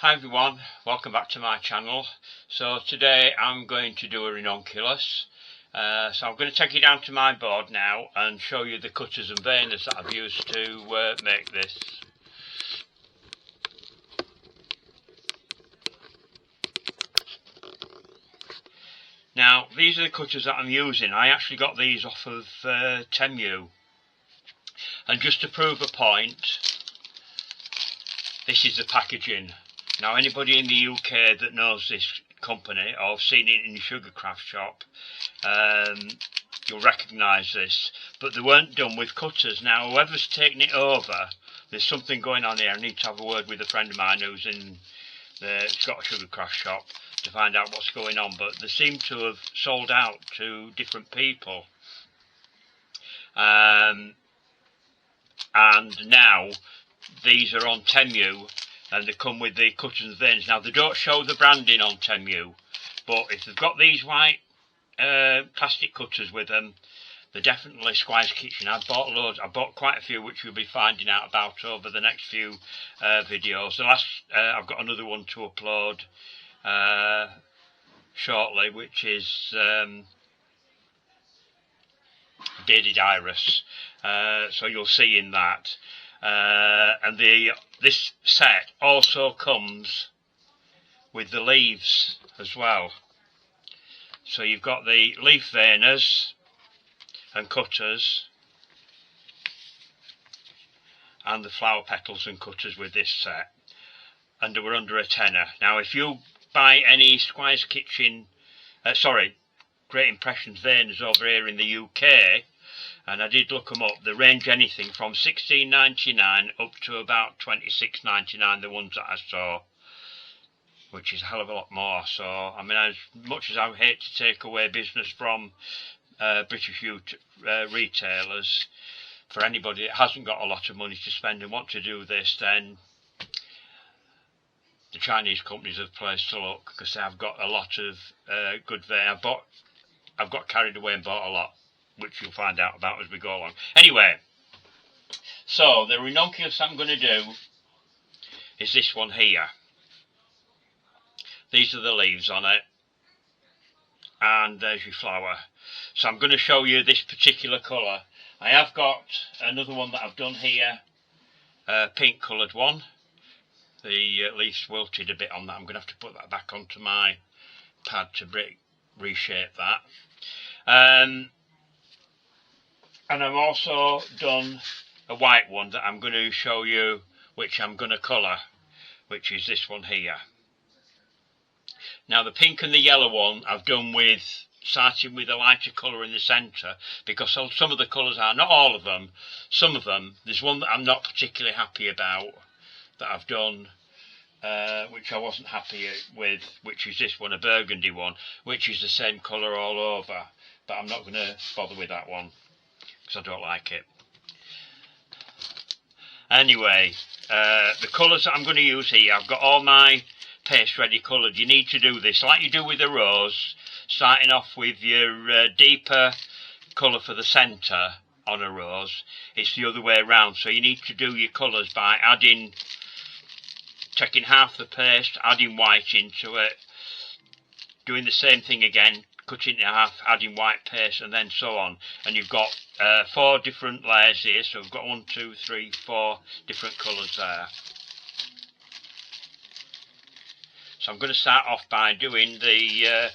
Hi everyone, welcome back to my channel. So today I'm going to do a ranunculus. So I'm going to take you down to my board now and show you the cutters and veiners that I've used to make this. Now these are the cutters that I'm using. I actually got these off of Temu. And just to prove a point, this is the packaging. Now anybody in the UK that knows this company or seen it in the sugar craft shop, you'll recognise this, but they weren't done with cutters. Now whoever's taken it over, there's something going on here. I need to have a word with a friend of mine who's in the Scottish sugar craft shop to find out what's going on, but they seem to have sold out to different people, and now these are on Temu. And they come with the cutters and veiners. Now they don't show the branding on Temu, but if they've got these white plastic cutters with them, they're definitely Squire's Kitchen. I've bought loads. I bought quite a few, which you'll be finding out about over the next few videos. The last, I've got another one to upload shortly, which is Bearded Iris. So you'll see in that. And this set also comes with the leaves as well. So you've got the leaf veiners and cutters and the flower petals and cutters with this set, and they were under a tenner. Now if you buy any Squire's Kitchen, Great Impressions veiners over here in the UK, and I did look them up, they range anything from $16.99 up to about $26.99, the ones that I saw, which is a hell of a lot more. So, I mean, as much as I hate to take away business from British retailers, for anybody that hasn't got a lot of money to spend and want to do this, then the Chinese companies have placed to look, because they've got a lot of good veiners. I've got carried away and bought a lot, which you'll find out about as we go along. Anyway, so the ranunculus I'm going to do is this one here. These are the leaves on it, and there's your flower. So I'm going to show you this particular colour. I have got another one that I've done here, pink coloured one. The leaves wilted a bit on that. I'm going to have to put that back onto my pad to reshape that. And I've also done a white one that I'm going to show you, which I'm going to colour, which is this one here. Now the pink and the yellow one I've done with, starting with a lighter colour in the centre, because some of the colours are, not all of them, some of them, there's one that I'm not particularly happy about, that I've done, which I wasn't happy with, which is this one, a burgundy one, which is the same colour all over, but I'm not going to bother with that one, because I don't like it. Anyway, the colours that I'm going to use here, I've got all my paste ready coloured. You need to do this like you do with a rose, starting off with your deeper colour for the centre on a rose. It's the other way around, so you need to do your colours by taking half the paste, adding white into it, doing the same thing again, cutting it in half, adding white paste, and then so on. And you've got 4 different layers here, so we've got 1, 2, 3, 4 different colours there. So I'm going to start off by doing the,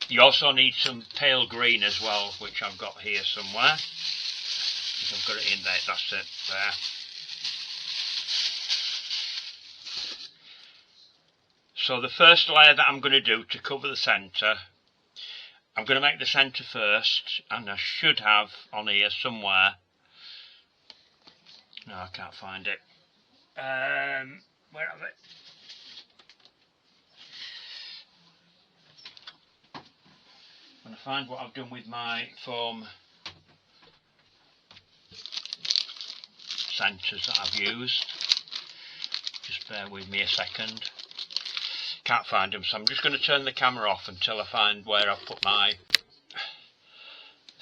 you also need some pale green as well, which I've got here somewhere. I've got it in there, that's it, there. So the first layer that I'm going to do to cover the centre, I'm going to make the centre first, and I should have on here somewhere, no I can't find it, where have it? I'm going to find what I've done with my foam centres that I've used, just bear with me a second. Can't find them, so I'm just going to turn the camera off until I find where I've put my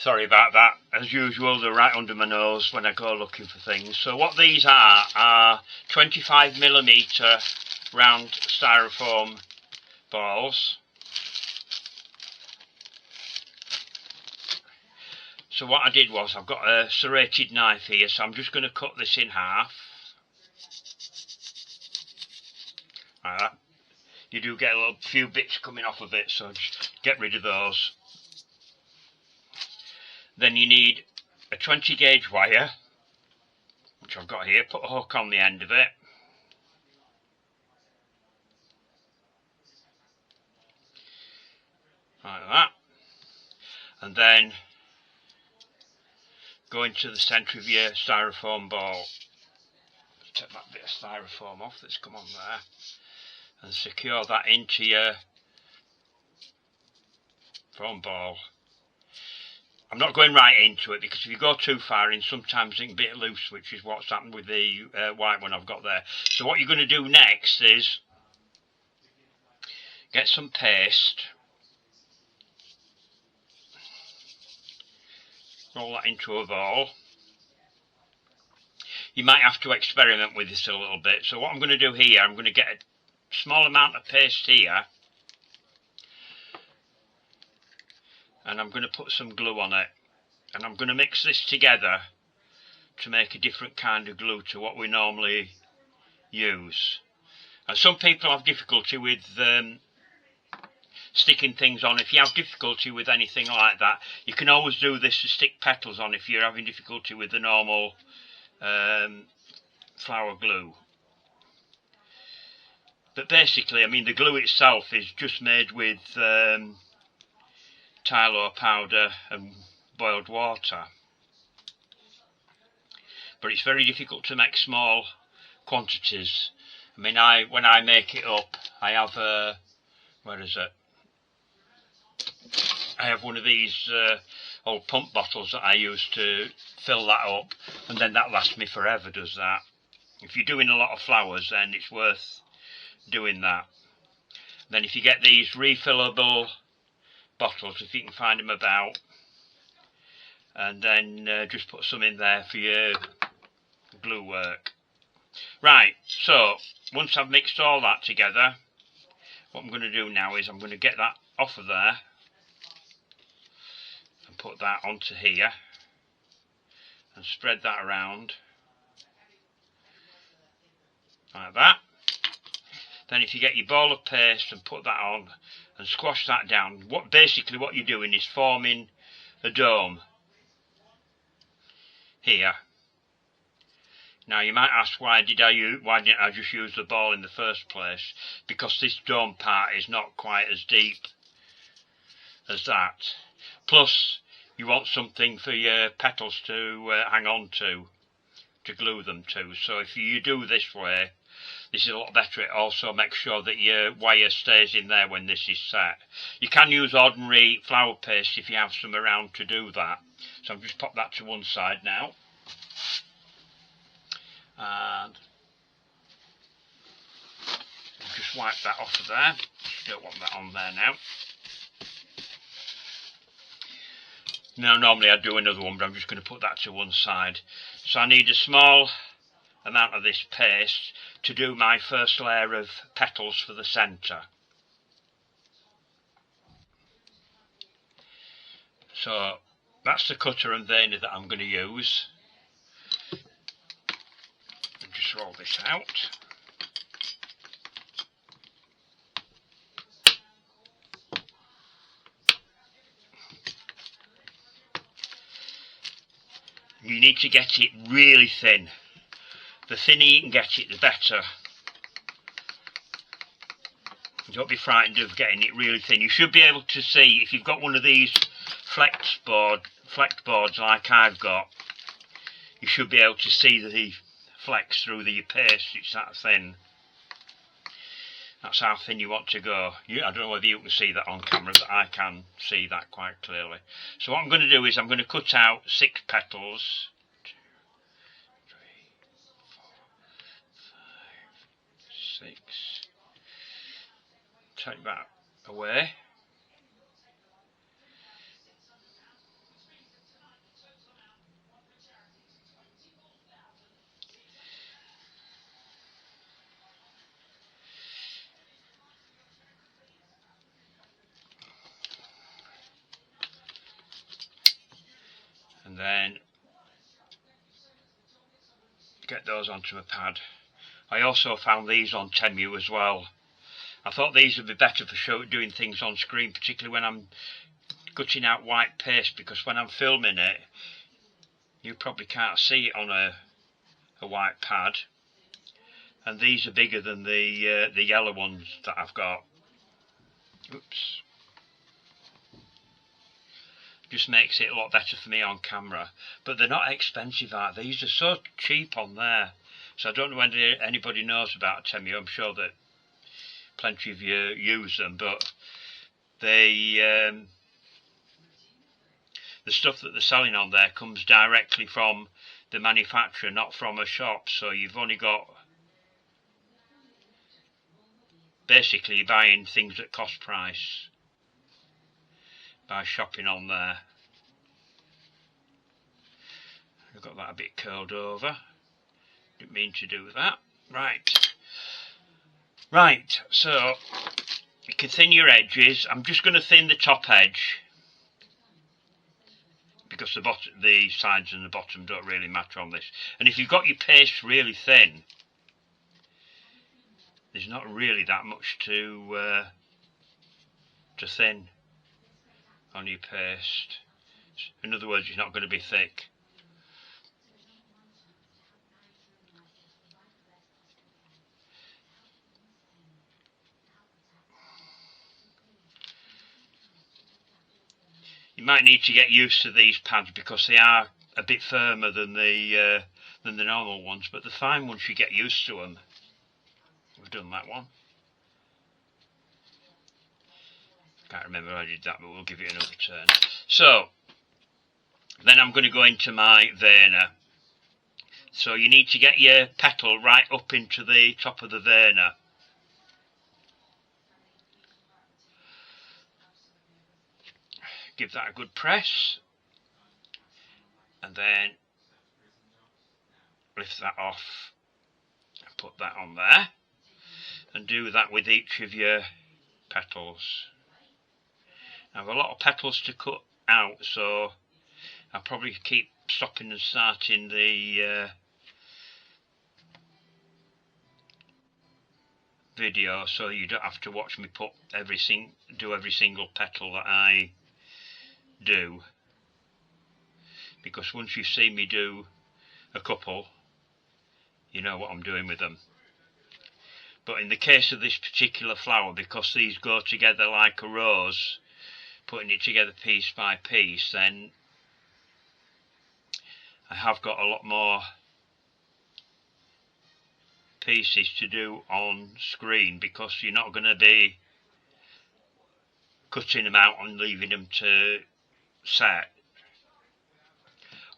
Sorry about that. As usual, they're right under my nose when I go looking for things. So what these are 25mm round styrofoam balls. So what I did was, I've got a serrated knife here, so I'm just going to cut this in half. Like that. You do get a few bits coming off of it, so just get rid of those. Then you need a 20 gauge wire, which I've got here. Put a hook on the end of it. Like that. And then go into the centre of your styrofoam ball. Take that bit of styrofoam off that's come on there. And secure that into your foam ball. I'm not going right into it, because if you go too far in, sometimes it can be loose, which is what's happened with the white one I've got there. So what you're going to do next is get some paste, roll that into a ball. You might have to experiment with this a little bit. So what I'm going to do here, I'm going to get a small amount of paste here, and I'm going to put some glue on it, and I'm going to mix this together to make a different kind of glue to what we normally use. And some people have difficulty with sticking things on. If you have difficulty with anything like that, you can always do this to stick petals on if you're having difficulty with the normal flower glue. But basically, I mean, the glue itself is just made with Tylo powder and boiled water. But it's very difficult to make small quantities. I mean, when I make it up, I have where is it? I have one of these old pump bottles that I use to fill that up, and then that lasts me forever, does that. If you're doing a lot of flowers, then it's worth doing that. Then if you get these refillable bottles, if you can find them about, and then just put some in there for your glue work. Right, so once I've mixed all that together, what I'm going to do now is I'm going to get that off of there and put that onto here and spread that around like that. Then if you get your ball of paste and put that on and squash that down, basically what you're doing is forming a dome here. Now you might ask, why didn't I just use the ball in the first place? Because this dome part is not quite as deep as that. Plus you want something for your petals to hang on to glue them to. So if you do this way, this is a lot better. It also makes sure that your wire stays in there when this is set. You can use ordinary flour paste if you have some around to do that. So I've just popped that to one side now. And just wipe that off of there. Don't want that on there now. Now normally I'd do another one, but I'm just going to put that to one side. So I need a small amount of this paste to do my first layer of petals for the centre. So that's the cutter and veiner that I'm going to use. And just roll this out. You need to get it really thin. The thinner you can get it, the better. Don't be frightened of getting it really thin. You should be able to see, if you've got one of these flex boards like I've got, you should be able to see the flex through the paste. It's that thin. That's how thin you want to go. I don't know whether you can see that on camera, but I can see that quite clearly. So what I'm going to do is I'm going to cut out 6 petals. 2, 3, 4, 5, 6. Take that away. and then get those onto my pad. I also found these on Temu as well. I thought these would be better for doing things on screen, particularly when I'm cutting out white paste, because when I'm filming it, you probably can't see it on a white pad. And these are bigger than the yellow ones that I've got. Oops. Just makes it a lot better for me on camera. But they're not expensive, are they? These are so cheap on there. So I don't know whether anybody knows about Temu. I'm sure that plenty of you use them, but they the stuff that they're selling on there comes directly from the manufacturer, not from a shop. So you've only got, basically you're buying things at cost price by shopping on there. I've got that a bit curled over. Didn't mean to do that. Right, so you can thin your edges. I'm just going to thin the top edge, because the sides and the bottom don't really matter on this. And if you've got your paste really thin, there's not really that much to thin on your paste. In other words, it's not going to be thick. You might need to get used to these pads because they are a bit firmer than the normal ones, but they're fine once you get used to them. We've done that one. Can't remember how I did that, but we'll give it another turn. So then I'm going to go into my verner. So you need to get your petal right up into the top of the verner. Give that a good press, and then lift that off and put that on there, and do that with each of your petals. I have a lot of petals to cut out, so I'll probably keep stopping and starting the video, so you don't have to watch me put do every single petal that I do, because once you see me do a couple, you know what I'm doing with them. But in the case of this particular flower, because these go together like a rose, putting it together piece by piece, then I have got a lot more pieces to do on screen, because you're not going to be cutting them out and leaving them to set.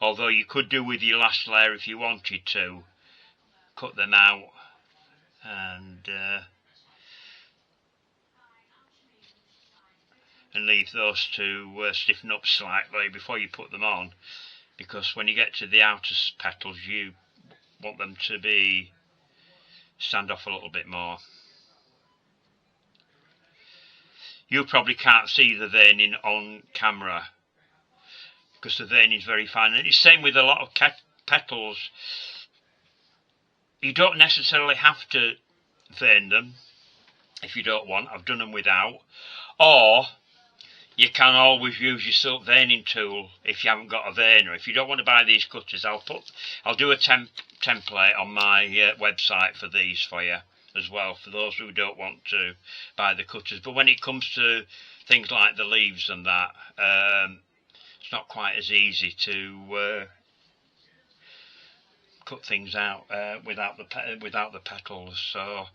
Although you could do with your last layer if you wanted to, cut them out and leave those to stiffen up slightly before you put them on, because when you get to the outer petals you want them to stand off a little bit more. You probably can't see the veining on camera because the veining is very fine, and it's the same with a lot of petals. You don't necessarily have to vein them if you don't want. I've done them without. Or you can always use your silk veining tool if you haven't got a veiner. If you don't want to buy these cutters, I'll do a template on my website for these for you as well, for those who don't want to buy the cutters. But when it comes to things like the leaves and that, it's not quite as easy to cut things out without the petals. So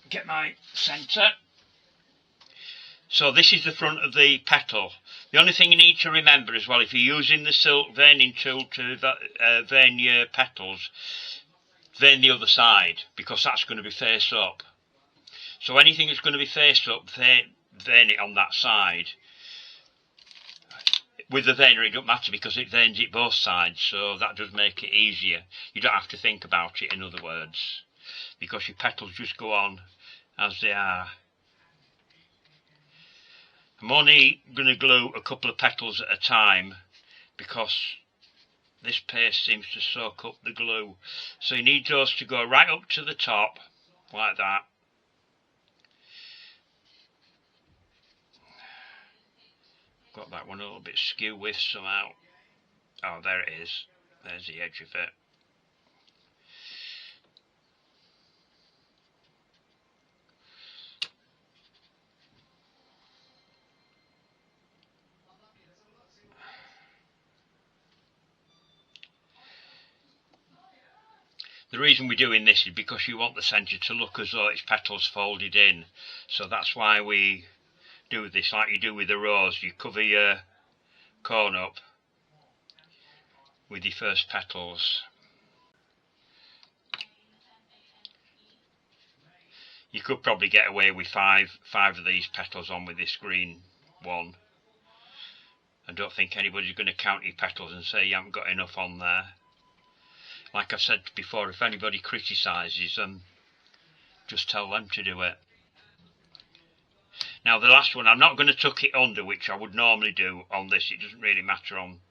get my centre. So this is the front of the petal. The only thing you need to remember as well, if you're using the silk veining tool to vein your petals, vein the other side, because that's going to be face up. So anything that's going to be face up, vein it on that side. With the veiner it doesn't matter because it veins it both sides, so that does make it easier. You don't have to think about it, in other words, because your petals just go on as they are. I'm only going to glue a couple of petals at a time because this paste seems to soak up the glue. So you need those to go right up to the top, like that. Got that one a little bit skew with somehow. Oh, there it is. There's the edge of it. The reason we're doing this is because you want the centre to look as though its petals folded in. So that's why we do this, like you do with the rose. You cover your cone up with your first petals. You could probably get away with five of these petals on with this green one. I don't think anybody's going to count your petals and say you haven't got enough on there. Like I said before, if anybody criticises them, just tell them to do it. Now the last one, I'm not going to tuck it under, which I would normally do on this. It doesn't really matter on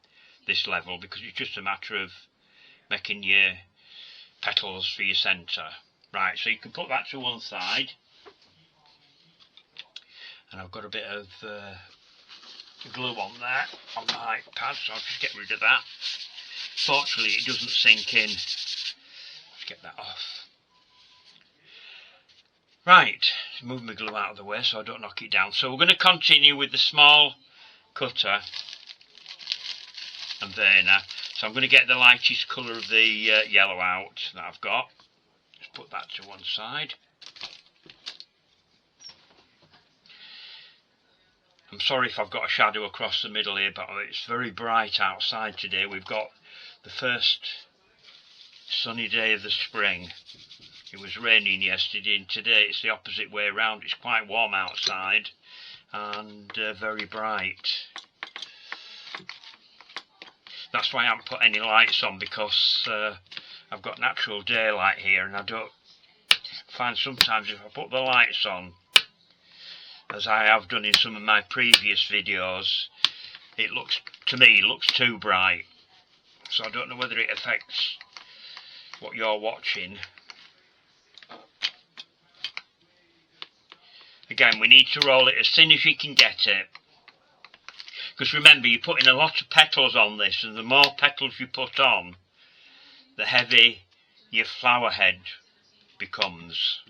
this level, because it's just a matter of making your petals for your centre. Right, so you can put that to one side. And I've got a bit of glue on there, on my pad, so I'll just get rid of that. Fortunately, it doesn't sink in. Let's get that off. Right, move my glue out of the way so I don't knock it down. So we're going to continue with the small cutter and veiner. So I'm going to get the lightest colour of the yellow out that I've got. Just put that to one side. I'm sorry if I've got a shadow across the middle here, but it's very bright outside today. We've got the first sunny day of the spring. It was raining yesterday, and today it's the opposite way around. It's quite warm outside and very bright. That's why I haven't put any lights on, because I've got natural daylight here, and I don't find sometimes if I put the lights on, as I have done in some of my previous videos, it looks, to me, it looks too bright. So I don't know whether it affects what you're watching. Again, we need to roll it as thin as you can get it. Because remember, you're putting a lot of petals on this, and the more petals you put on, the heavy your flower head becomes.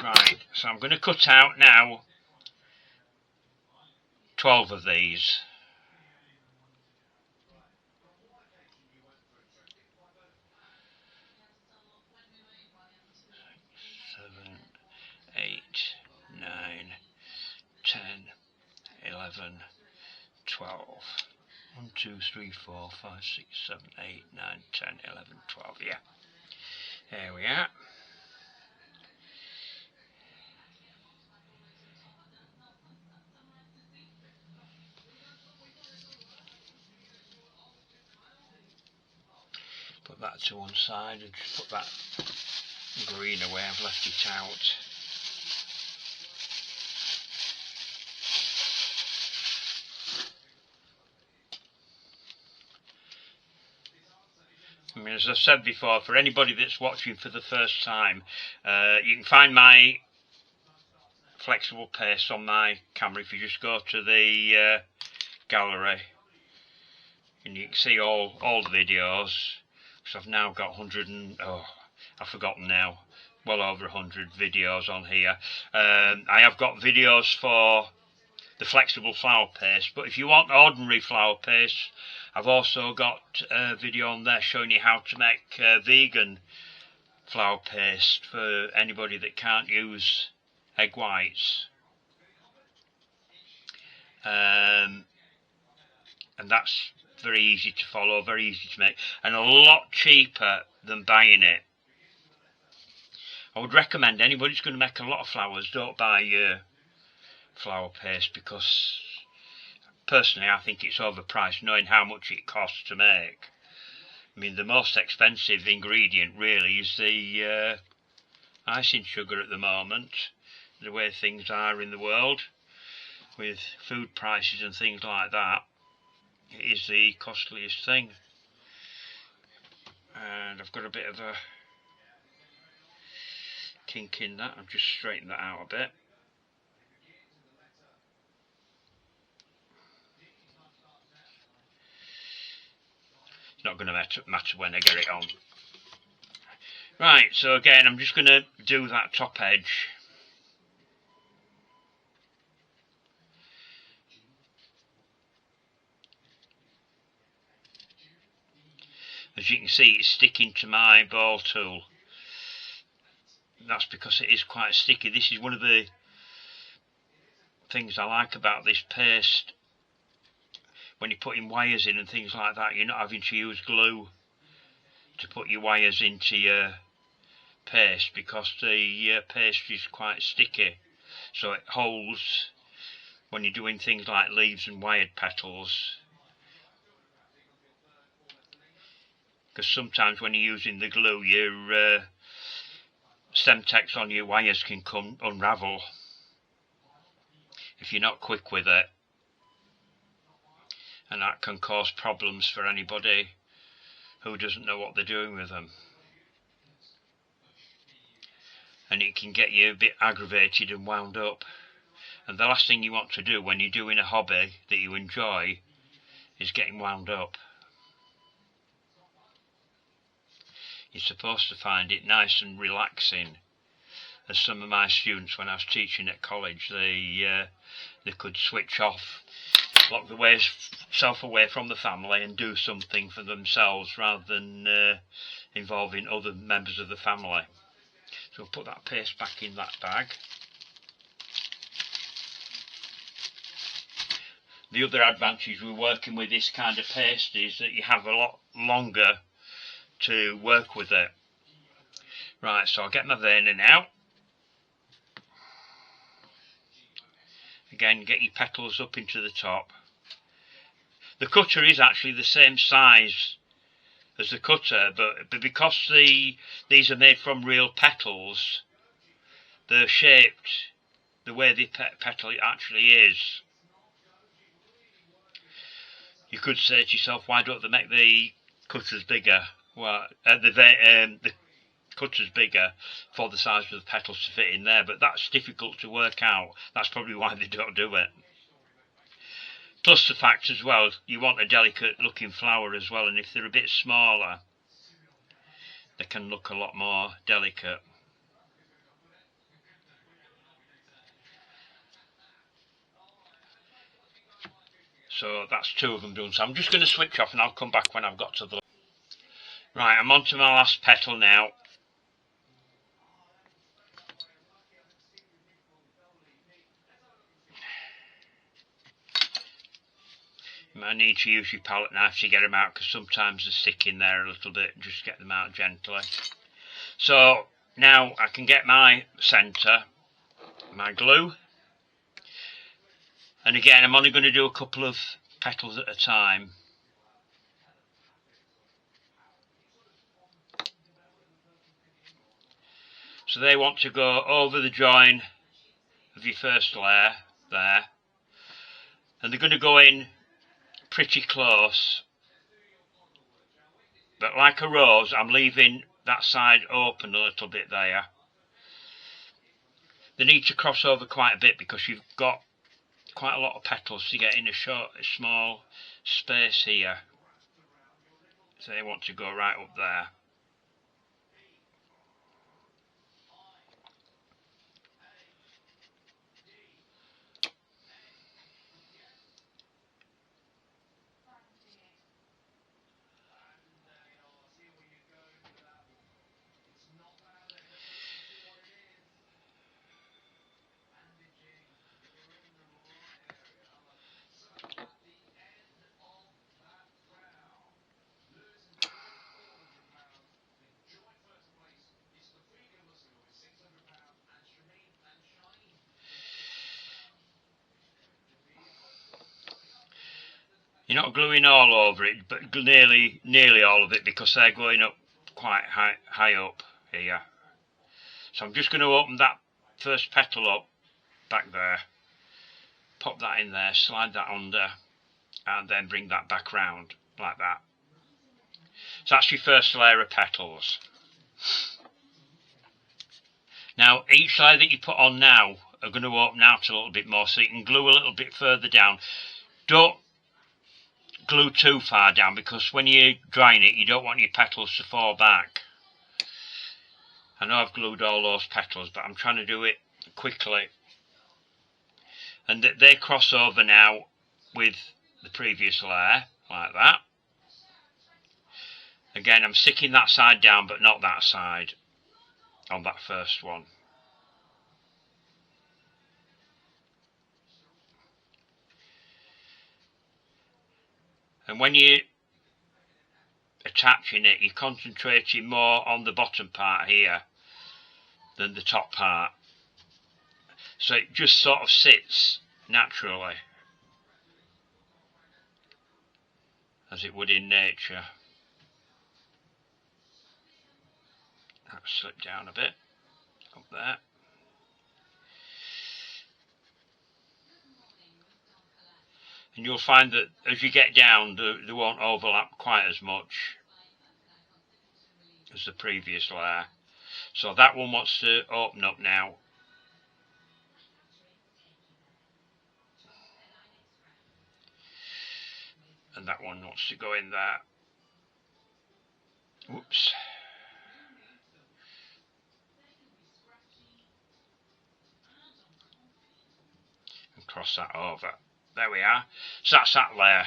Right, so I'm going to cut out now 12 of these. 7, 8, 9, 10, 11, 12. 1, 2, 3, 4, 5, 6, 7, 8, 9, 10, 11, 12. Yeah. There we are. Put that to one side and just put that green away. I've left it out. I mean, as I've said before, for anybody that's watching for the first time, you can find my flexible paste on my camera if you just go to the gallery, and you can see all the videos. So I've now got 100 and, I've forgotten now, well over 100 videos on here. I have got videos for the flexible flower paste, but if you want ordinary flower paste, I've also got a video on there showing you how to make vegan flower paste for anybody that can't use egg whites. And that's very easy to follow, very easy to make, and a lot cheaper than buying it. I would recommend anybody who's going to make a lot of flowers, don't buy flower paste, because personally I think it's overpriced, knowing how much it costs to make. I mean, the most expensive ingredient really is the icing sugar at the moment, the way things are in the world. with food prices and things like that, it is the costliest thing. And I've got a bit of a kink in that. I've just straightened that out a bit. It's not going to matter when I get it on. Right, so again, I'm just going to do that top edge. As you can see, it's sticking to my ball tool. That's because it is quite sticky. This is one of the things I like about this paste. When you're putting wires in and things like that, you're not having to use glue to put your wires into your paste, because the paste is quite sticky, so it holds when you're doing things like leaves and wired petals. Because sometimes when you're using the glue, your stem text on your wires can come unravel if you're not quick with it, and that can cause problems for anybody who doesn't know what they're doing with them. And it can get you a bit aggravated and wound up. And the last thing you want to do when you're doing a hobby that you enjoy is getting wound up. You're supposed to find it nice and relaxing. As some of my students, when I was teaching at college, they could switch off, lock themselves away from the family and do something for themselves rather than involving other members of the family. So we'll put that paste back in that bag. The other advantage with working with this kind of paste is that you have a lot longer to work with it. Right, so I'll get my veiner now. Again, get your petals up into the top. The cutter is actually the same size as the cutter, but because these are made from real petals, they're shaped the way the petal actually is. You could say to yourself, why don't they make the cutters bigger? Well, the cutters bigger for the size of the petals to fit in there, but that's difficult to work out. That's probably why they don't do it. Plus the fact as well, you want a delicate looking flower as well, and if they're a bit smaller, they can look a lot more delicate. So that's two of them done. So I'm just going to switch off and I'll come back when I've got to the... Right, I'm on to my last petal now. You might need to use your palette knife to get them out, because sometimes they stick in there a little bit. Just get them out gently. So now I can get my centre, my glue. And again, I'm only going to do a couple of petals at a time. So they want to go over the join of your first layer there. And they're going to go in pretty close. But like a rose, I'm leaving that side open a little bit there. They need to cross over quite a bit because you've got quite a lot of petals to get in a small space here. So they want to go right up there. You're not gluing all over it, but nearly all of it, because they're going up quite high up here. So I'm just going to open that first petal up back there. pop that in there, slide that under, and then bring that back round like that. So that's your first layer of petals. Now each layer that you put on now are going to open out a little bit more, so you can glue a little bit further down. Don't glue too far down, because when you're drying it you don't want your petals to fall back. I know I've glued all those petals, but I'm trying to do it quickly. And they cross over now with the previous layer, like that. Again, I'm sticking that side down, but not that side on that first one. And when you're attaching it, you're concentrating more on the bottom part here than the top part. So it just sort of sits naturally, as it would in nature. That slipped down a bit, up there. And you'll find that as you get down, they won't overlap quite as much as the previous layer. So that one wants to open up now. And that one wants to go in there. Whoops. And cross that over. There we are. So that's that layer.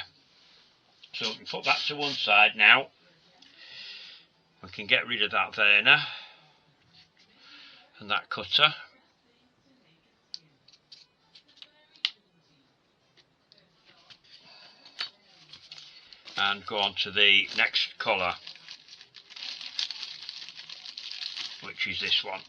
So we can put that to one side now. We can get rid of that veiner and that cutter. And go on to the next colour, which is this one.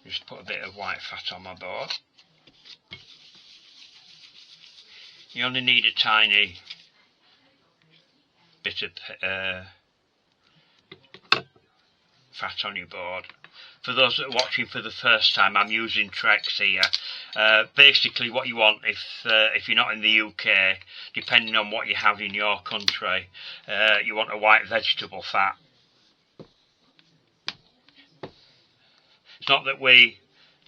Just put a bit of white fat on my board. You only need a tiny bit of fat on your board. For those that are watching for the first time, I'm using Trex here. Basically what you want, if you're not in the UK, depending on what you have in your country, you want a white vegetable fat. It's not that we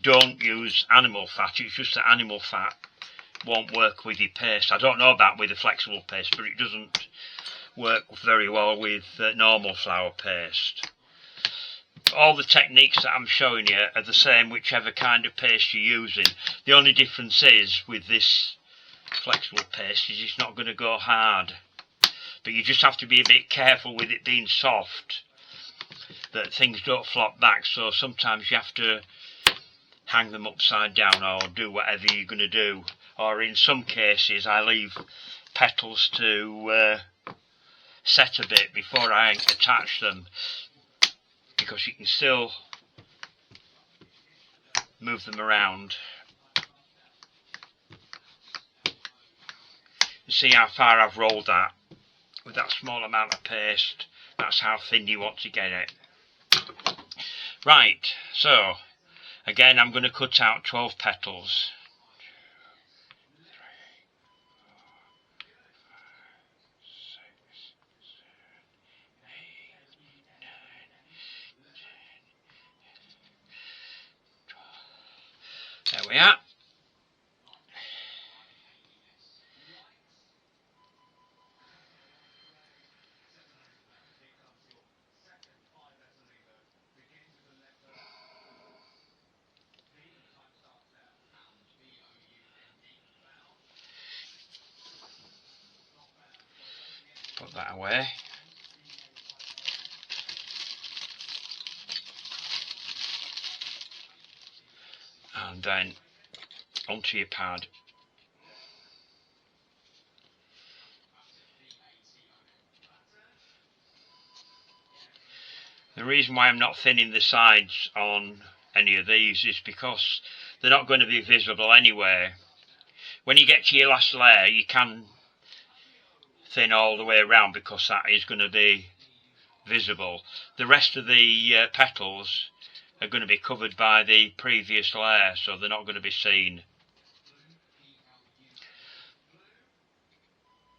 don't use animal fat, it's just that animal fat won't work with your paste. I don't know about with a flexible paste, but it doesn't work very well with normal flour paste. All the techniques that I'm showing you are the same whichever kind of paste you're using. The only difference is with this flexible paste is it's not going to go hard. But you just have to be a bit careful with it being soft, that things don't flop back. So sometimes you have to hang them upside down or do whatever you're going to do. Or in some cases I leave petals to set a bit before I attach them, because you can still move them around. You see how far I've rolled that with that small amount of paste. That's how thin you want to get it. Right, so again I'm going to cut out 12 petals. 2, 3, 4, 5, 6, 7, 8, 9, 10, 11, 12. There we are. Put that away. And then onto your pad. The reason why I'm not thinning the sides on any of these is because they're not going to be visible anyway. When you get to your last layer, you can thin all the way around, because that is going to be visible. The rest of the petals are going to be covered by the previous layer, so they're not going to be seen.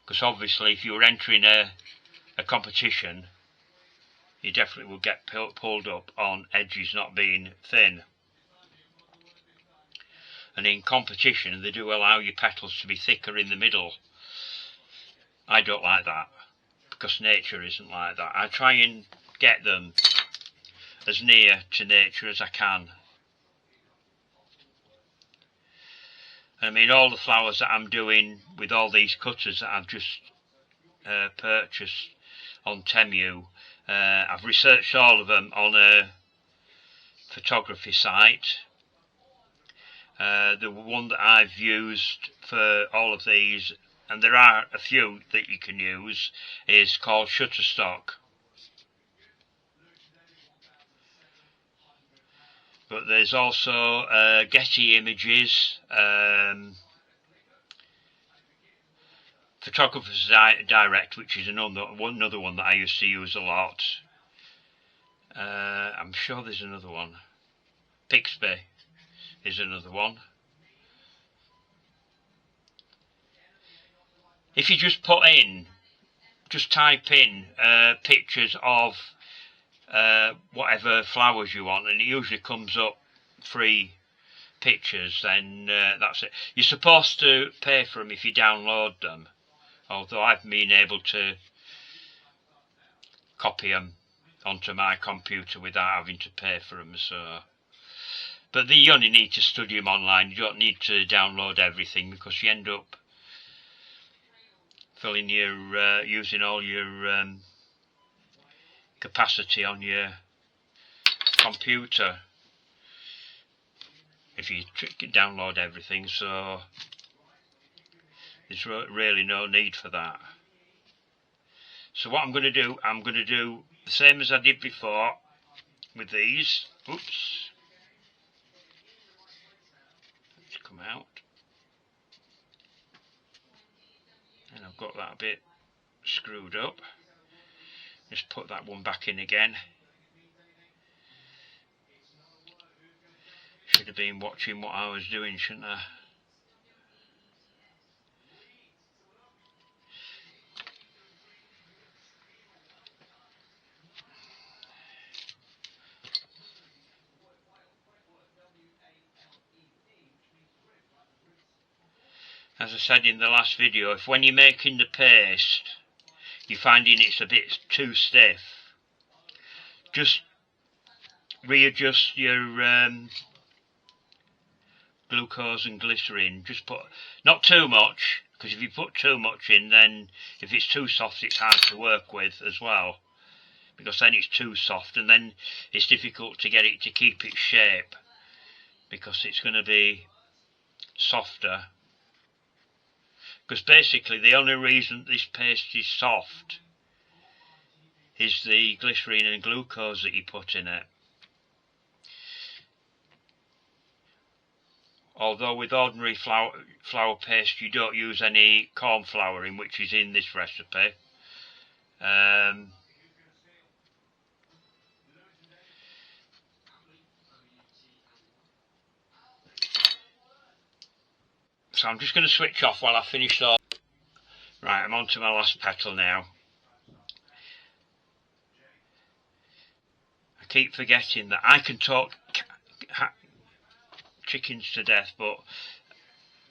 Because obviously if you were entering a competition, you definitely will get pulled up on edges not being thin. And in competition they do allow your petals to be thicker in the middle. I don't like that, because nature isn't like that. I try and get them as near to nature as I can. I mean, all the flowers that I'm doing with all these cutters that I've just purchased on Temu, I've researched all of them on a photography site. The one that I've used for all of these, and there are a few that you can use, is called Shutterstock. But there's also Getty Images, Photographer's Direct, which is another one that I used to use a lot. I'm sure there's another one. Pixable is another one. If you just type in pictures of whatever flowers you want, and it usually comes up free pictures, then that's it. You're supposed to pay for them if you download them, although I've been able to copy them onto my computer without having to pay for them. So, but you only need to study them online. You don't need to download everything, because you end up filling your using all your capacity on your computer if you download everything. So there's really no need for that. So what I'm going to do the same as I did before with these. Oops, let's come out. And I've got that a bit screwed up. Just put that one back in again. Should have been watching what I was doing, shouldn't I? As I said in the last video, if when you're making the paste you're finding it's a bit too stiff, just readjust your glucose and glycerin. Just put, not too much, because if you put too much in, then if it's too soft it's hard to work with as well, because then it's too soft and then it's difficult to get it to keep its shape, because it's going to be softer. Because basically the only reason this paste is soft is the glycerin and glucose that you put in it. Although with ordinary flour paste you don't use any corn flouring, which is in this recipe. So I'm just going to switch off while I finish off. Right, I'm on to my last petal now. I keep forgetting that I can talk chickens to death, but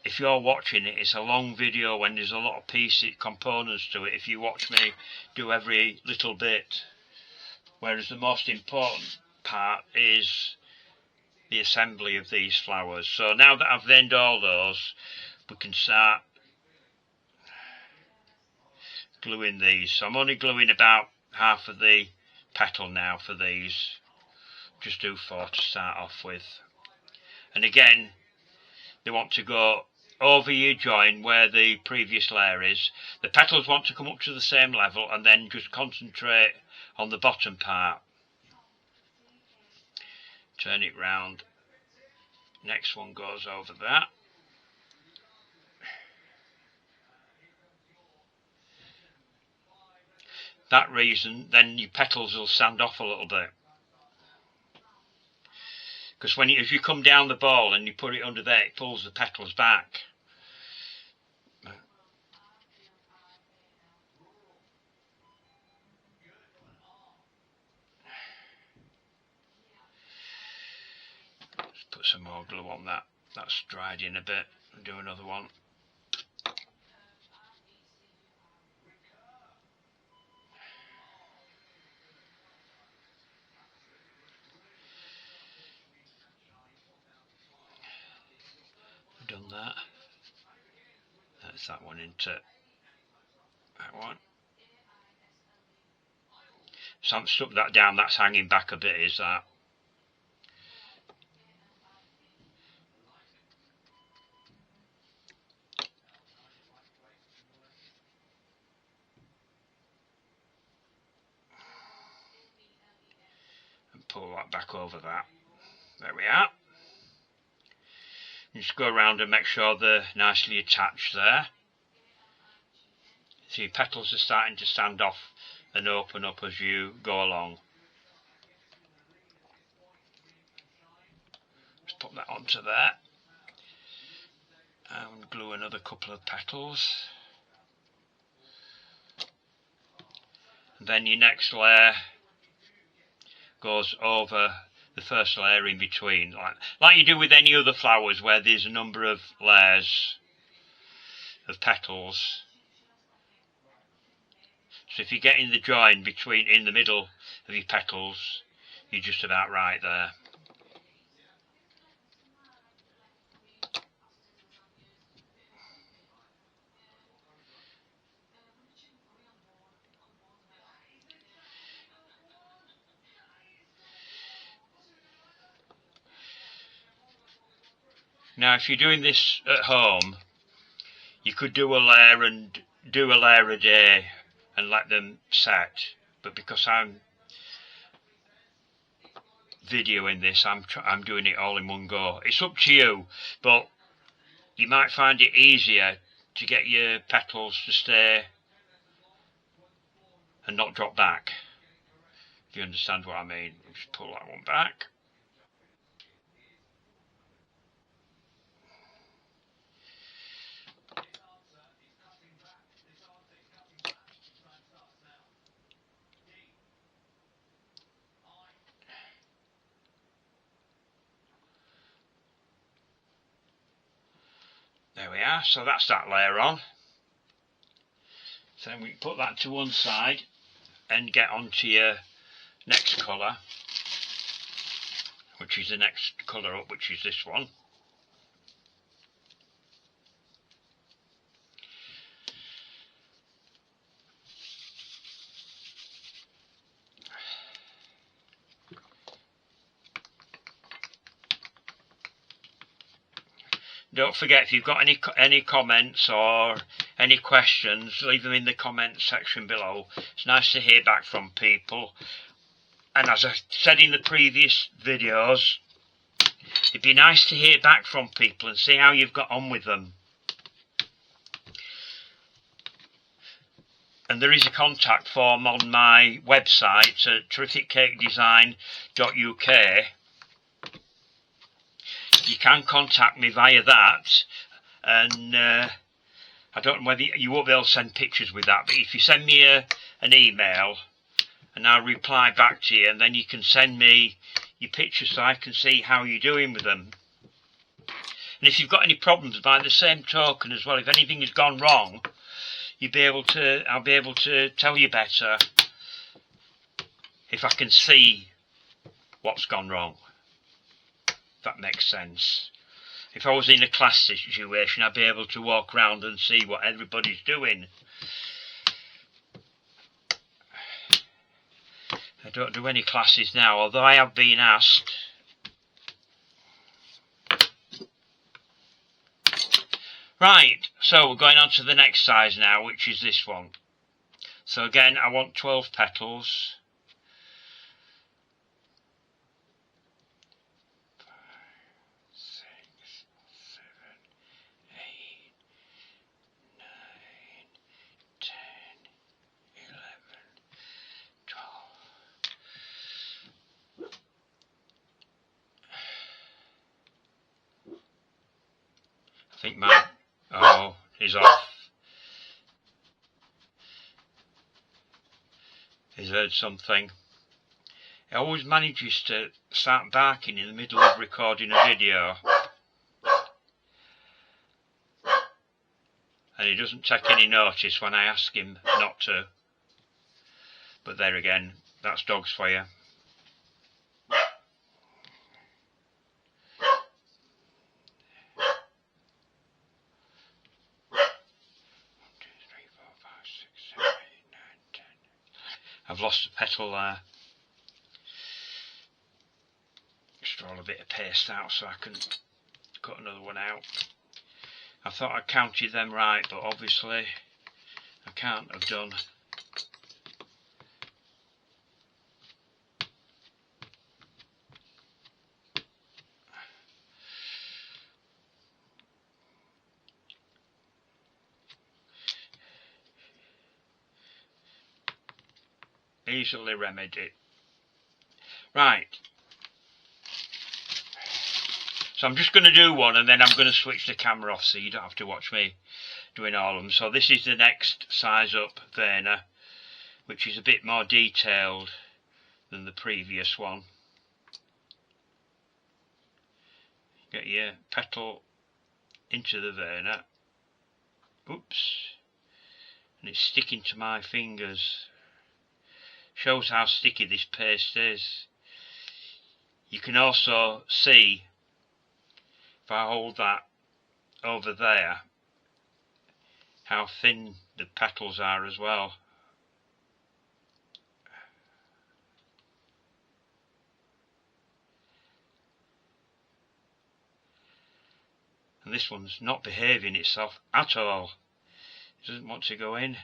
if you're watching it, it's a long video when there's a lot of components to it. If you watch me do every little bit, whereas the most important part is the assembly of these flowers. So now that I've veined all those, we can start gluing these. So I'm only gluing about half of the petal now for these. Just do 4 to start off with. And again, they want to go over your join where the previous layer is. The petals want to come up to the same level, and then just concentrate on the bottom part. Turn it round. Next one goes over that. that reason, then your petals will stand off a little bit. Because if you come down the ball and you put it under there, it pulls the petals back. Let's put some more glue on that. That's dried in a bit. And do another one. Done that. That's that one into that one. So I've stuck that down, that's hanging back a bit, is that? And pull that back over that. There we are. Just go around and make sure they're nicely attached there. See, petals are starting to stand off and open up as you go along. Just put that onto there. And glue another couple of petals. And then your next layer goes over the first layer in between, like you do with any other flowers where there's a number of layers of petals. So if you get in the join in the middle of your petals, you're just about right there. Now if you're doing this at home, you could do a layer a day and let them set, but because I'm videoing this, I'm doing it all in one go. It's up to you, but you might find it easier to get your petals to stay and not drop back, if you understand what I mean. Just pull that one back. There we are, so that's that layer on. So then we put that to one side and get onto your next colour, which is the next colour up, which is this one. Don't forget, if you've got any comments or any questions, leave them in the comments section below. It's nice to hear back from people. And as I said in the previous videos, it'd be nice to hear back from people and see how you've got on with them. And there is a contact form on my website at terrificcakedesign.uk. You can contact me via that, and I don't know whether you won't be able to send pictures with that, but if you send me an email and I'll reply back to you, and then you can send me your pictures so I can see how you're doing with them. And if you've got any problems, by the same token as well, if anything has gone wrong, I'll be able to tell you better if I can see what's gone wrong. That makes sense. If I was in a class situation, I'd be able to walk around and see what everybody's doing. I don't do any classes now, although I have been asked. Right, so we're going on to the next size now, which is this one. So again, I want 12 petals. 11, I think my... Oh, he's off. He's heard something. He always manages to start barking in the middle of recording a video. And he doesn't take any notice when I ask him not to. But there again, that's dogs for you. 1, 2, 3, 4, 5, 6, 7, 8, 9, 10. I've lost a petal there. Just roll a bit of paste out so I can cut another one out. I thought I counted them right, but obviously I can't have done. Easily remedied. Right. So I'm just going to do one and then I'm going to switch the camera off so you don't have to watch me doing all of them. So this is the next size up Verna, which is a bit more detailed than the previous one. Get your petal into the Verna. Oops. And it's sticking to my fingers. Shows how sticky this paste is. You can also see, if I hold that over there, how thin the petals are as well. And this one's not behaving itself at all. It doesn't want to go in.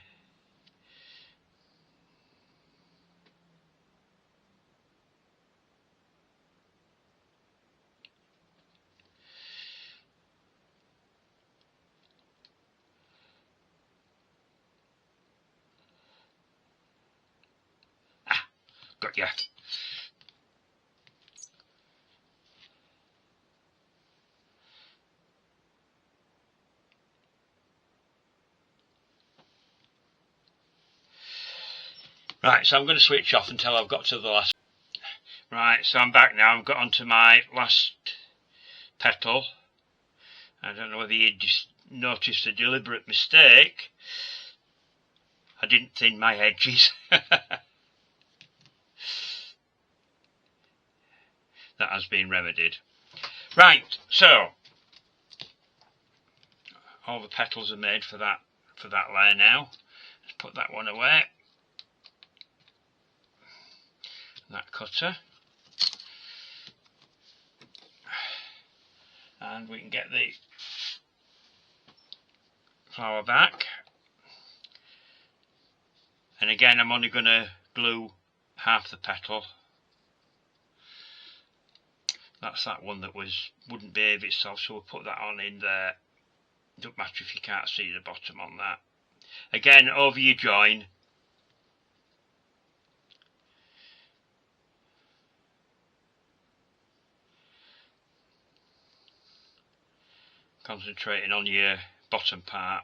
Got ya. Right, so I'm going to switch off until I've got to the last. Right, so I'm back now. I've got onto my last petal. I don't know whether you just noticed a deliberate mistake. I didn't thin my edges. That has been remedied. Right, so all the petals are made for that layer now. Let's put that one away. That cutter. And we can get the flower back. And again, I'm only going to glue half the petal. That's that one that wouldn't behave itself, so we'll put that on in there. Don't matter if you can't see the bottom on that. Again, over your join. Concentrating on your bottom part.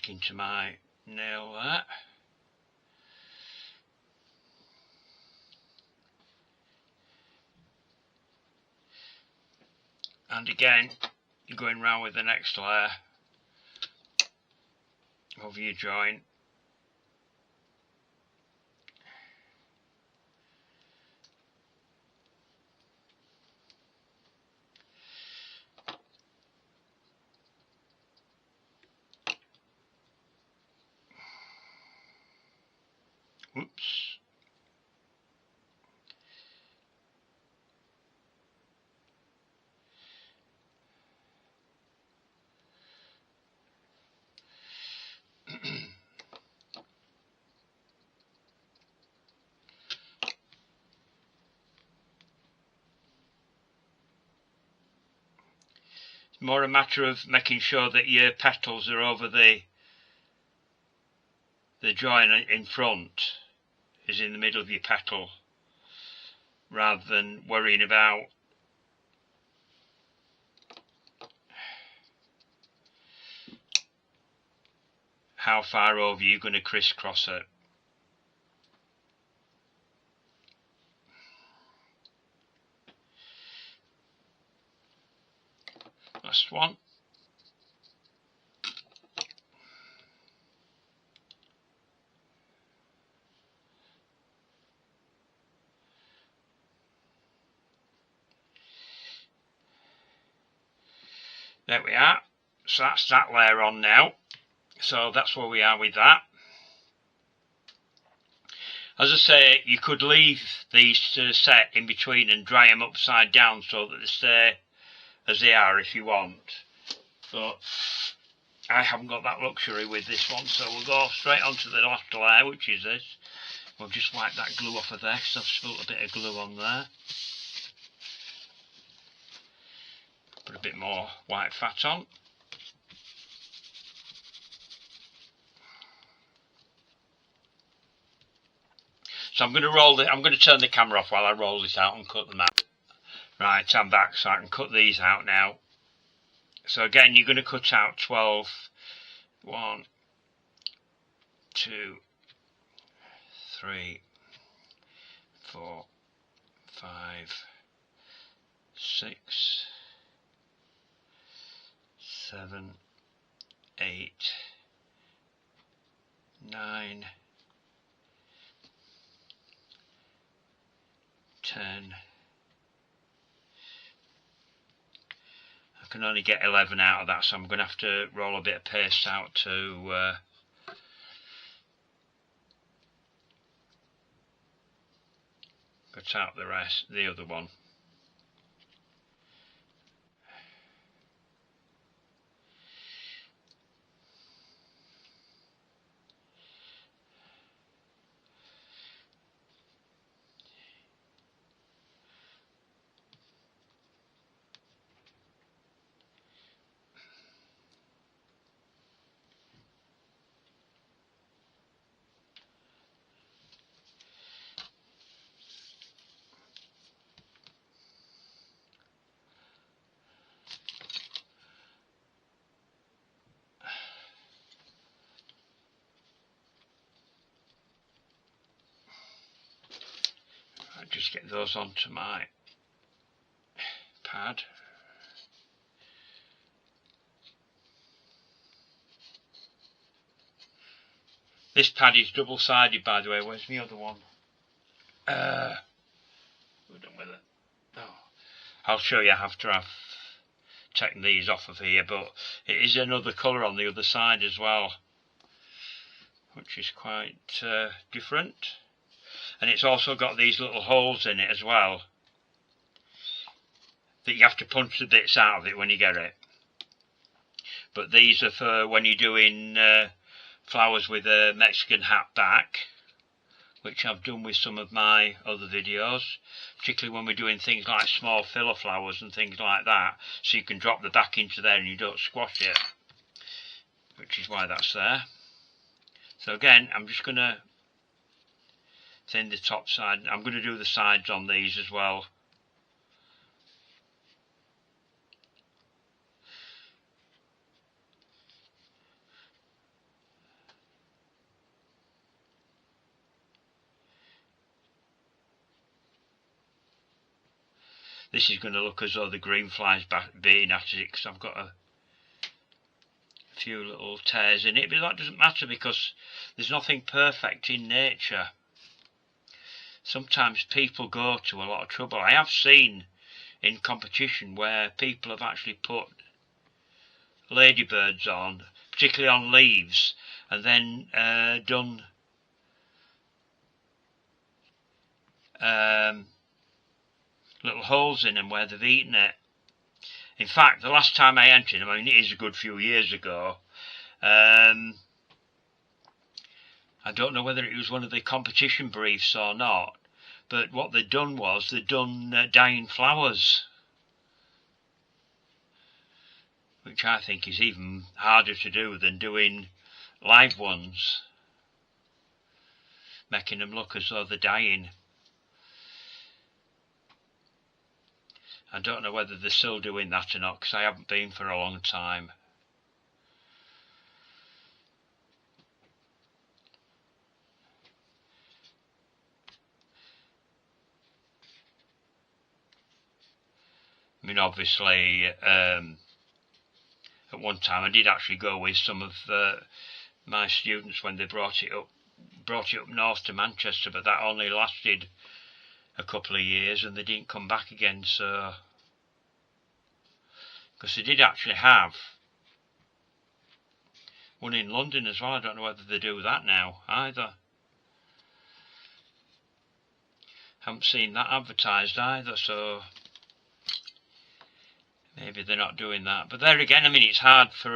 sticking to my nail there. And again, you're going round with the next layer over your joint. Whoops. More a matter of making sure that your petals are over the joint in front, is in the middle of your petal, rather than worrying about how far over you're going to crisscross it. Last one. There we are. So that's that layer on now. So that's where we are with that. As I say, you could leave these to set in between and dry them upside down so that they stay as they are if you want. But I haven't got that luxury with this one, so we'll go straight onto the last layer, which is this. We'll just wipe that glue off of there because I've spilt a bit of glue on there. Put a bit more white fat on. So I'm going to roll it. I'm going to turn the camera off while I roll this out and cut them out. Right, I'm back, so I can cut these out now. So again, you're going to cut out 12. 1, 2, 3, 4, 5, 6, 7, 8, 9, 10. I can only get 11 out of that, so I'm going to have to roll a bit of paste out to cut out the rest, the other one. Just get those onto my pad. This pad is double-sided, by the way. Where's my other one? We're done with it. Oh, I'll show you after I've taken these off of here, but it is another colour on the other side as well, which is quite different. And it's also got these little holes in it as well, that you have to punch the bits out of it when you get it. But these are for when you're doing flowers with a Mexican hat back, which I've done with some of my other videos, particularly when we're doing things like small filler flowers and things like that, so you can drop the back into there and you don't squash it, which is why that's there. So again, I'm just going to thin the top side. I'm going to do the sides on these as well. this is going to look as though the green fly's being at it, because I've got a few little tears in it, but that doesn't matter because there's nothing perfect in nature. Sometimes people go to a lot of trouble. I have seen in competition where people have actually put ladybirds on, particularly on leaves, and then done little holes in them where they've eaten it. In fact, the last time I entered, I mean, it is a good few years ago, I don't know whether it was one of the competition briefs or not, but what they'd done was they'd done dying flowers, which I think is even harder to do than doing live ones, making them look as though they're dying. I don't know whether they're still doing that or not, because I haven't been for a long time. I mean, obviously, at one time I did actually go with some of my students when they brought it up north to Manchester, but that only lasted a couple of years and they didn't come back again. So, because they did actually have one in London as well. I don't know whether they do that now either. Haven't seen that advertised either, so maybe they're not doing that. But there again, I mean, it's hard for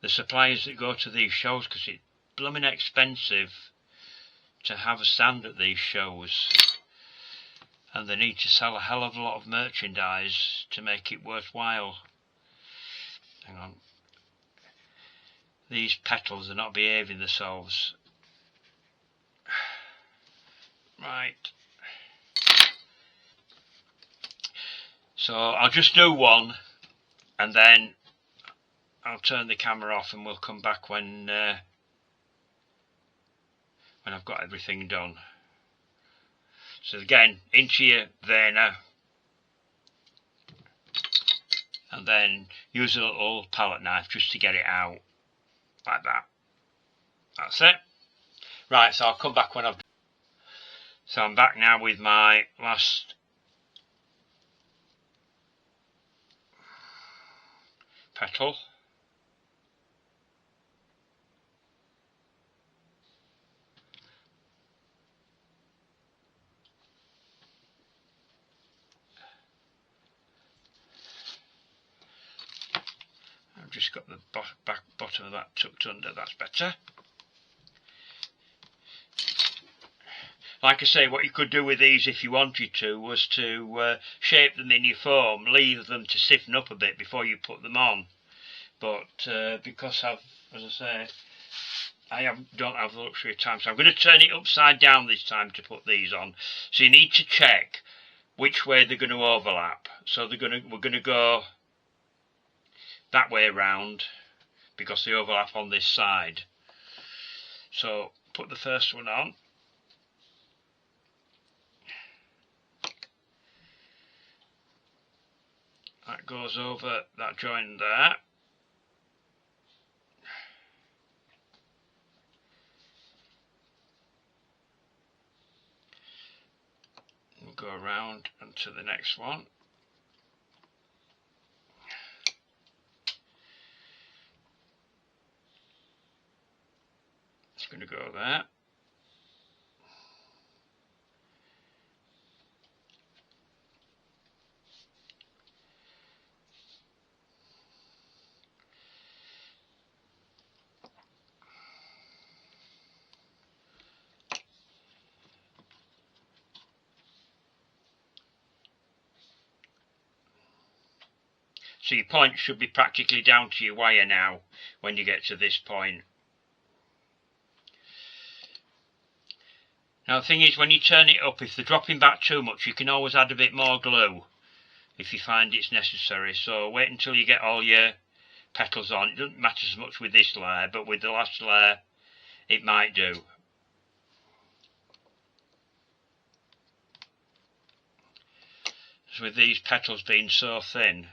the suppliers that go to these shows, because it's blooming expensive to have a stand at these shows, and they need to sell a hell of a lot of merchandise to make it worthwhile. Hang on, these petals are not behaving themselves. Right, so I'll just do one and then I'll turn the camera off and we'll come back when I've got everything done. So again, into your veiner, and then use a little palette knife just to get it out, like that. That's it. Right, so I'll come back when I've done. So I'm back now with my last petal. I've just got the bottom of that tucked under, that's better. Like I say, what you could do with these if you wanted to was to shape them in your foam, leave them to stiffen up a bit before you put them on. But because as I say, don't have the luxury of time, so I'm going to turn it upside down this time to put these on. So you need to check which way they're going to overlap. So we're going to go that way around because they overlap on this side. So put the first one on. That goes over that joint there. We'll go around and to the next one. It's going to go there. So your point should be practically down to your wire now when you get to this point. Now the thing is, when you turn it up, if they're dropping back too much, you can always add a bit more glue if you find it's necessary. So wait until you get all your petals on. It doesn't matter so much with this layer, but with the last layer it might do. with these petals being so thin.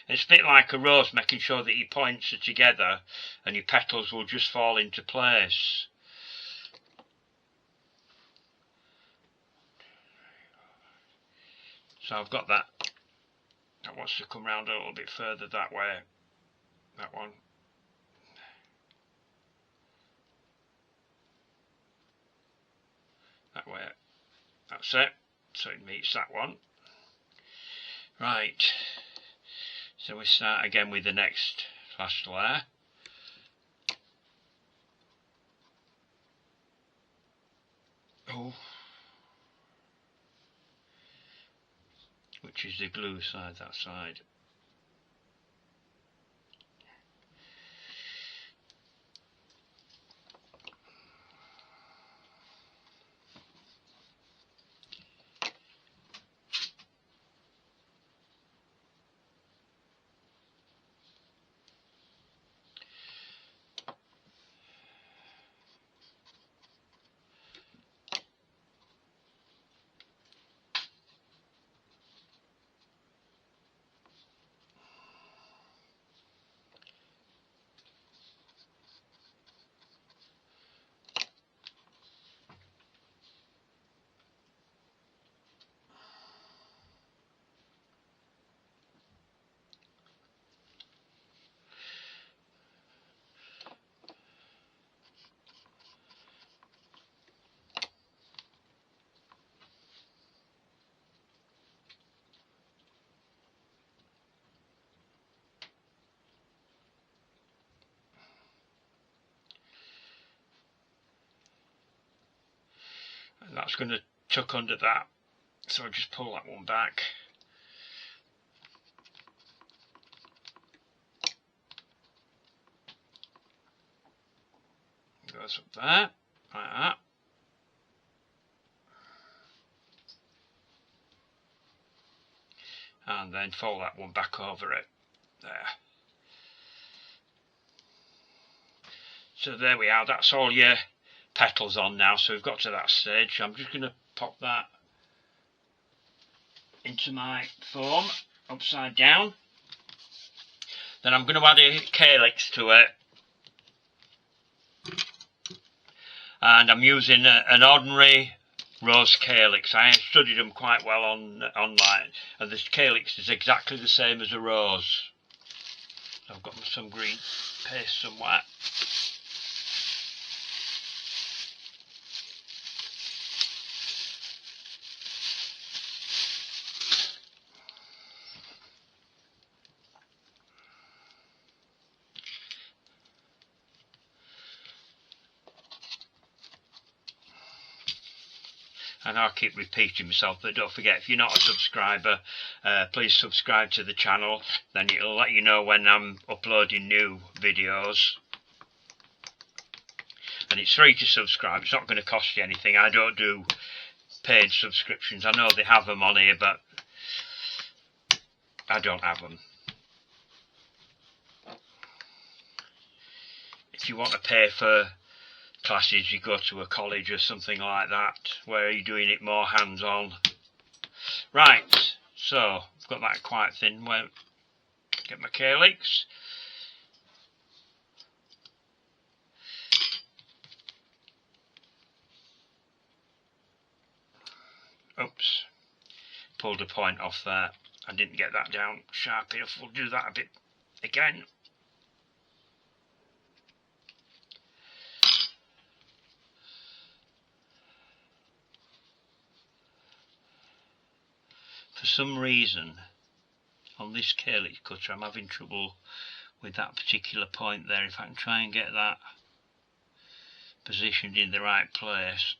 It's a bit like a rose, making sure that your points are together and your petals will just fall into place. So I've got that. That wants to come round a little bit further that way. That one. That way. That's it. So it meets that one. Right. So we start again with the next last layer. Oh. Which is the glue side, that side. And that's going to tuck under that, so I'll just pull that one back. Goes up there, like that. And then fold that one back over it, there. So there we are, that's all your petals on now, so we've got to that stage. I'm just going to pop that into my foam upside down. Then I'm going to add a calyx to it, and I'm using an ordinary rose calyx. I studied them quite well online, and this calyx is exactly the same as a rose. I've got some green paste somewhere. And I'll keep repeating myself, but don't forget, if you're not a subscriber, please subscribe to the channel. Then it'll let you know when I'm uploading new videos. And it's free to subscribe, it's not going to cost you anything. I don't do paid subscriptions. I know they have them on here, but I don't have them. If you want to pay for classes, you go to a college or something like that, where you're doing it more hands-on. Right, so I've got that quite thin. Well, get my calyx. Oops, pulled a point off there. I didn't get that down sharp enough. We'll do that a bit again. For some reason, on this calyx cutter, I'm having trouble with that particular point there. If I can try and get that positioned in the right place,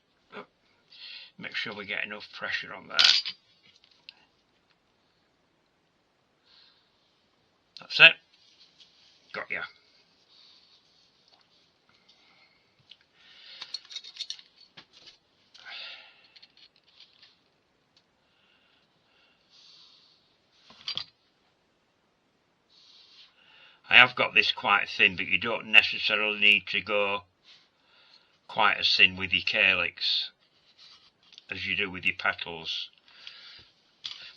make sure we get enough pressure on there. That's it. Got ya. I have got this quite thin, but you don't necessarily need to go quite as thin with your calyx. as you do with your petals,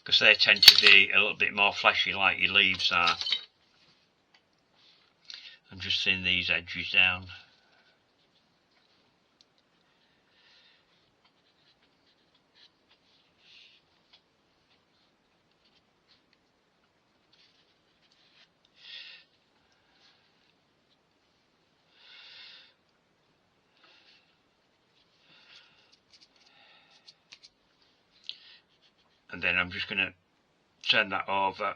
because they tend to be a little bit more fleshy like your leaves are. I'm just thin these edges down. And then I'm just going to turn that over,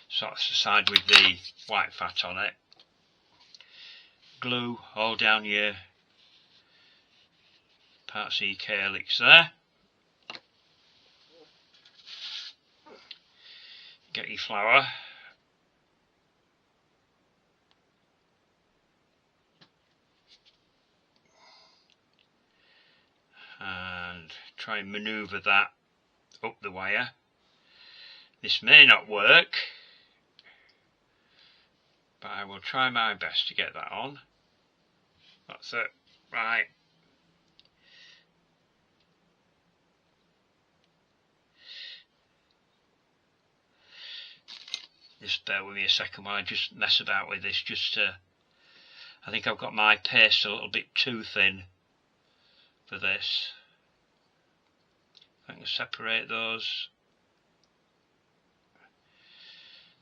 sort of side with the white fat on it. Glue all down your parts of your calyx there. Get your flower. And try and manoeuvre that up the wire. This may not work, but I will try my best to get that on. That's it. Right. Just bear with me a second while I just mess about with this. I think I've got my paste a little bit too thin for this. I can separate those.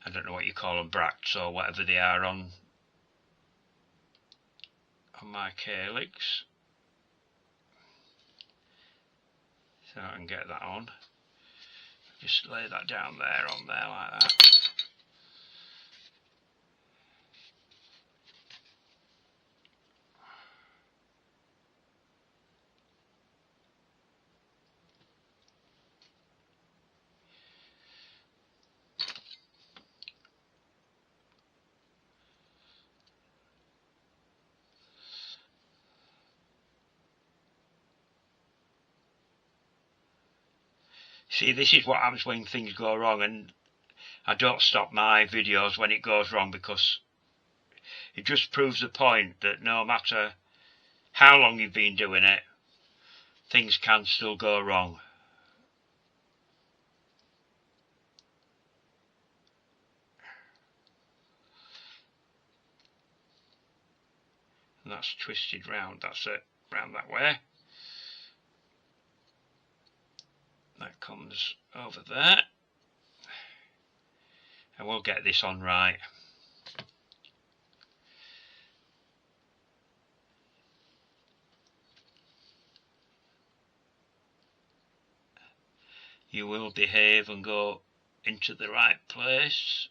I don't know what you call them, bracts or whatever they are on my calyx. So I can get that on. Just lay that down there, on there like that. See, this is what happens when things go wrong, and I don't stop my videos when it goes wrong, because it just proves the point that no matter how long you've been doing it, things can still go wrong. And that's twisted round, that's it, round that way. That comes over there, and we'll get this on right. You will behave and go into the right place.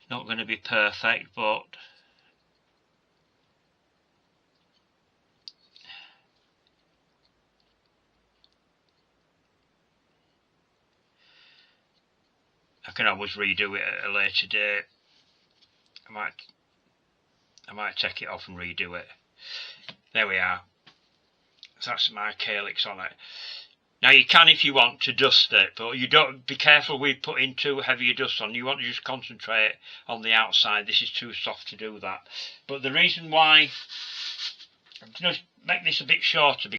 It's not going to be perfect, but I can always redo it at a later date. I might take it off and redo it. There we are. That's my calyx on it. Now you can, if you want, to dust it, but you don't be careful with putting too heavy a dust on. You want to just concentrate on the outside. This is too soft to do that. But the reason why I'm going to make this a bit shorter,